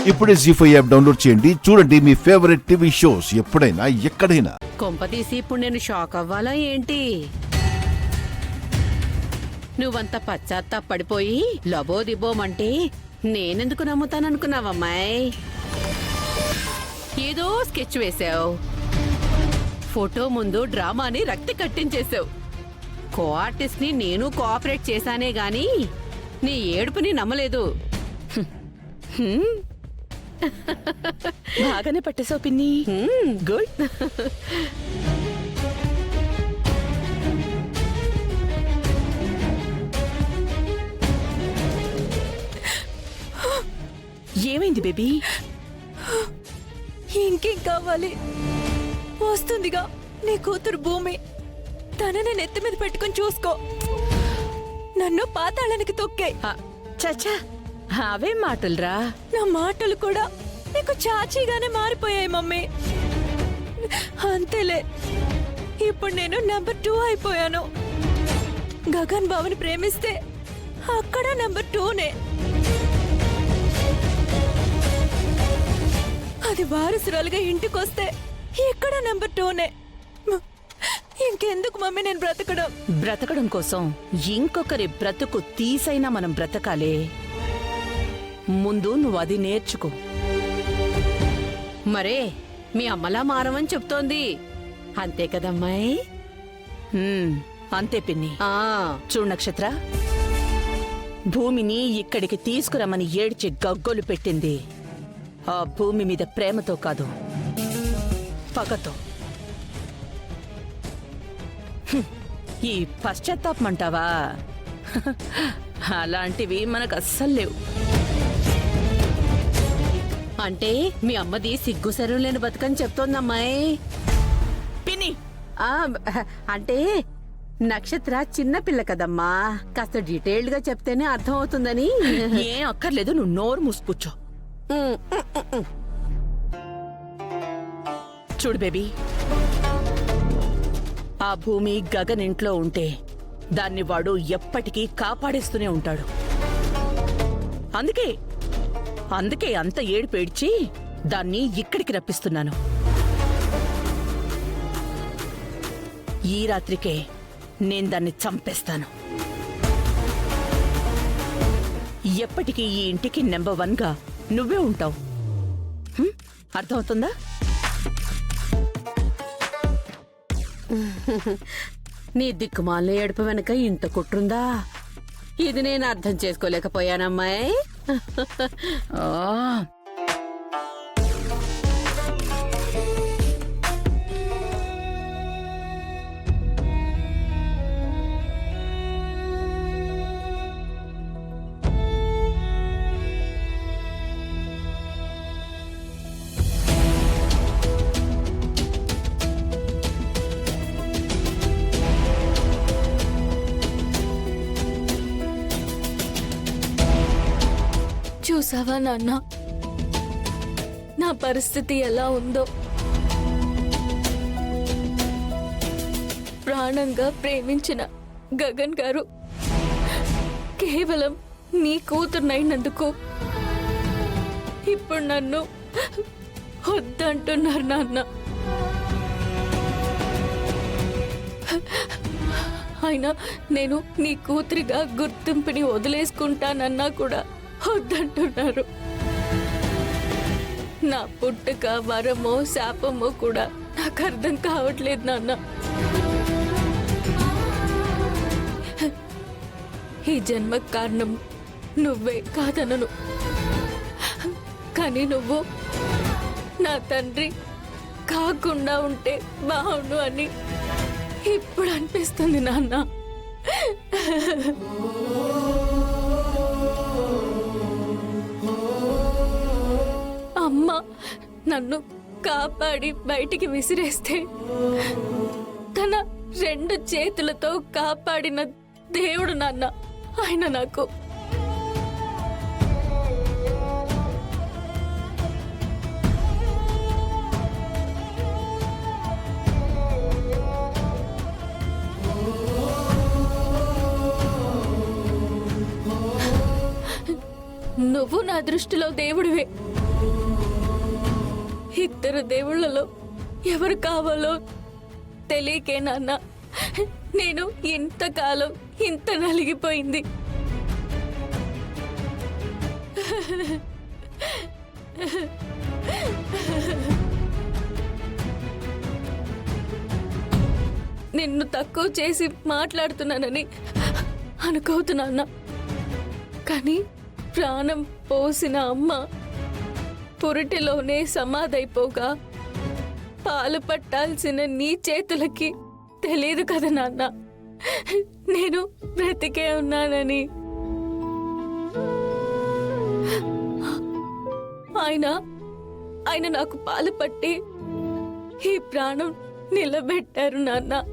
ఇప్పుడే జీ5 app download చేయండి. చూడండి మీ ఫేవరెట్ టీవీ షోస్ ఎప్పుడైనా ఎక్కడైనా. కొంపతీసి ఇప్పుడు నేను షాక్ అవ్వాలా ఏంటి? నువ్వంత పశ్చాత్తాపడిపోయి లబోదిబోమంటే నేనెందుకు నమ్ముతాననుకున్నావమ్మాయి? ఏదో స్కెచ్ వేశావు, ఫోటో ముందు డ్రామాని రక్తి కట్టించేశావు. కో ఆర్టిస్ట్ ని నేను కోఆపరేట్ చేశానే గాని నీ ఏడుపుని నమ్మలేదు. బాగానే పట్టేశావు పిన్ని. గుడ్. ఏమైంది బేబీ? ఇంకేం కావాలి? వస్తుందిగా నీ కూతురు భూమి. తనని నెత్తి మీద పెట్టుకుని చూసుకో. నన్ను పాతాళానికి తొక్కే. చచ్చా, అవే మాటలురా. నా మాటలు కూడా నీకు చాచీగానే మారిపోయాయి మమ్మీ. అంతేలే, ఇప్పుడు నేను నెంబర్ 2 అయిపోయాను. గగన్ బాబుని ప్రేమిస్తే అక్కడ నెంబర్ 2నే. అది వారసురాలుగా ఇంటికొస్తే ఇక్కడ నెంబర్ 2నే. ఇంకెందుకు మమ్మీ నేను బ్రతకడం? బ్రతకడం కోసం ఇంకొకరి బ్రతుకు తీసైనా మనం బ్రతకాలే. ముందు నువ్వు అది నేర్చుకో. మరే మీ అమ్మలా మారమని చెప్తోంది, అంతే కదమ్మాయి? అంతే పిన్ని. చూడు నక్షత్ర, భూమిని ఇక్కడికి తీసుకురమ్మని ఏడ్చి గగ్గోలు పెట్టింది ఆ భూమి మీద ప్రేమతో కాదు, పగతో. ఈ పశ్చాత్తాపమంటావా? అలాంటివి మనకు అస్సలు లేవు. అంటే మీ అమ్మది సిగ్గు శరం లేని బతుకని చెప్తోందమ్మాయి. పిన్ని, అంటే నక్షత్ర చిన్నపిల్ల కదమ్మా, కాస్త డీటెయిల్డ్ గా చెప్తేనే అర్థం అవుతుందని. ఏం అక్కర్లేదు, నువ్వు నోరు మూసుకూర్చో. చూడు బేబీ, ఆ భూమి గగన్ ఇంట్లో ఉంటే దాన్ని వాడు ఎప్పటికీ కాపాడేస్తూనే ఉంటాడు. అందుకే అంత ఏడుపేడ్చి దాన్ని ఇక్కడికి రప్పిస్తున్నాను. ఈ రాత్రికే నేను దాన్ని చంపేస్తాను. ఎప్పటికీ ఈ ఇంటికి నెంబర్ 1గా నువ్వే ఉంటావు. అర్థమవుతుందా? నీ దిక్కుమాల ఏడుపు వెనక ఇంత కుట్రుందా? ఇది నేను అర్థం చేసుకోలేకపోయానమ్మాయి. చూసావా నాన్న, నా పరిస్థితి ఎలా ఉందో? ప్రాణంగా ప్రేమించిన గగన్ గారు కేవలం నీ కూతురునైనందుకు ఇప్పుడు నన్ను వద్దంటున్నారు నాన్న. అయినా నేను నీ కూతురిగా గుర్తింపుని వదిలేసుకుంటానన్నా కూడా వద్దంటున్నారు. నా పుట్టుక వరమో శాపమో కూడా నాకు అర్థం కావట్లేదు నాన్న. ఈ జన్మ కారణం నువ్వే కాదనను, కానీ నువ్వు నా తండ్రి కాకుండా ఉంటే బాగుండు అని ఇప్పుడు అనిపిస్తుంది నాన్న. అమ్మ నన్ను కాపాడి బయటికి విసిరేస్తే తన 2 చేతులతో కాపాడిన దేవుడు నాన్న ఆయన నాకు. నువ్వు నా నా దృష్టిలో దేవుడివే. ఇద్దరు దేవుళ్ళలో ఎవరు కావాలో తెలియకే నాన్న నేను ఇంతకాలం ఇంత నలిగిపోయింది. నిన్ను తక్కువ చేసి మాట్లాడుతున్నానని అనుకోవద్దు నాన్న. కానీ ప్రాణం పోసిన అమ్మ పురిటిలోనే సమాధైపోగా పాలు పట్టాల్సిన నీ చేతులకి తెలియదు కదా నాన్న నేను బ్రతికే ఉన్నానని. ఆయన నాకు పాలు పట్టి ఈ ప్రాణం నిలబెట్టారు నాన్న.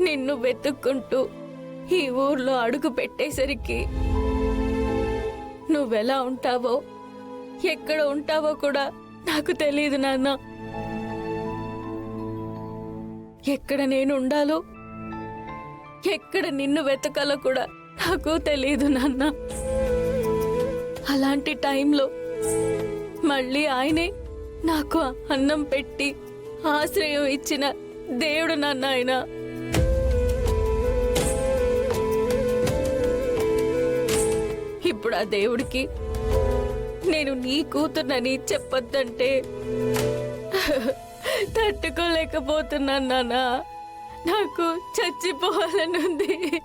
నిన్ను వెతుక్కుంటూ ఈ ఊర్లో అడుగు పెట్టేసరికి నువ్వెలా ఉంటావో ఎక్కడ ఉంటావో కూడా నాకు తెలియదు నాన్న. ఎక్కడ నేను ఉండాలో ఎక్కడ నిన్ను వెతకాలో కూడా నాకు తెలియదు నాన్న. అలాంటి టైంలో మళ్ళీ ఆయనే నాకు అన్నం పెట్టి ఆశ్రయం ఇచ్చిన దేవుడు నాన్న ఆయన. ఇప్పుడు ఆ దేవుడికి నేను నీ కూతుర్నని చెప్పొద్దంటే తట్టుకోలేకపోతున్నాను నాన్న. నాకు చచ్చిపోవాలనుంది.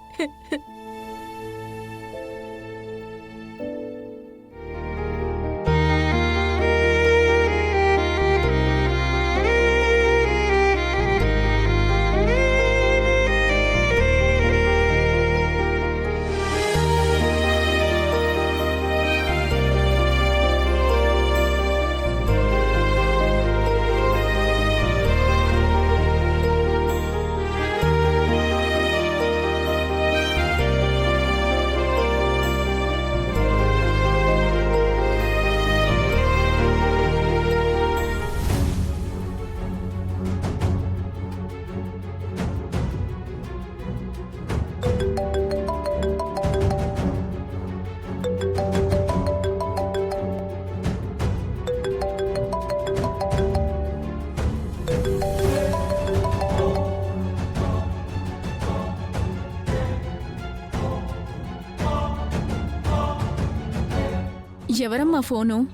ఎవరమ్మా ఫోను?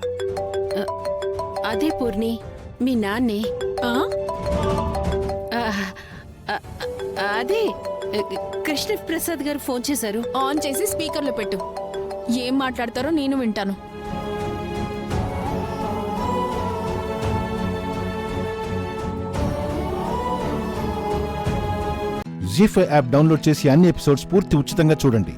అదే పూర్ణి, మీ నాన్నే. ఆ? ఆ, ఆ, అదే కృష్ణ ప్రసాద్ గారు ఫోన్ చేశారు. ఆన్ చేసి స్పీకర్లో పెట్టు. ఏం మాట్లాడతారో నేను వింటాను. జీ5 యాప్ డౌన్లోడ్ చేసి అన్ని ఎపిసోడ్స్ పూర్తి ఉచితంగా చూడండి.